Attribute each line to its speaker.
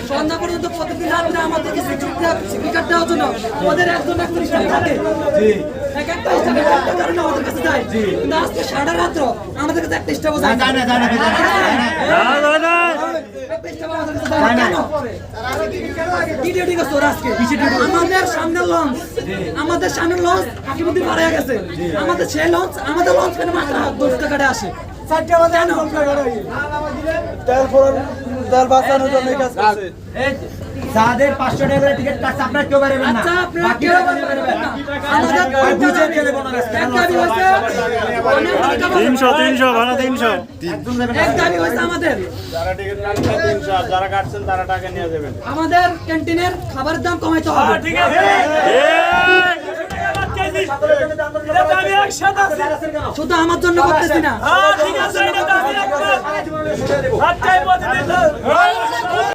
Speaker 1: সন্ধ্যা পর্যন্ত প্রতিদিন রাত্রে আমাদেরকে সিকিউরিটি দেওয়ার জন্য আমাদের একজন স্টাফ থাকে। এক একটা স্টাফ এক একটা কারণে আমাদের কাছে যায়। কিন্তু আজকে সারা রাত্র আমাদের কাছে একটা স্টাফও যায় না। আমাদের সামনে লঞ্চ হাকিমুদ্দিন মারা গেছে। আমাদের সেই লঞ্চ আমাদের লঞ্চ কেন মাত্র 10 টাকায় আসে।
Speaker 2: যাদের 500 টাকা করে টিকিট কাটছে আপনারা কেউ পারবেন না।
Speaker 1: আচ্ছা আপনারা কেউ পারবেন না। আমাদের বুঝে গেলে বোনাস একটা দাবি হইছে
Speaker 3: 300 ভাড়া 300
Speaker 1: এক দাবি হইছে আমাদের
Speaker 4: যারা টিকিট কাটছেন 300 যারা কাটছেন তারা টাকা নিয়ে যাবেন।
Speaker 1: আমাদের ক্যান্টিনের খাবারের দাম কমাইতে হবে।
Speaker 5: ঠিক আছে
Speaker 1: শুধু আমার জন্য করতেছি না।
Speaker 5: ঠিক আছে এটা দাবি একটা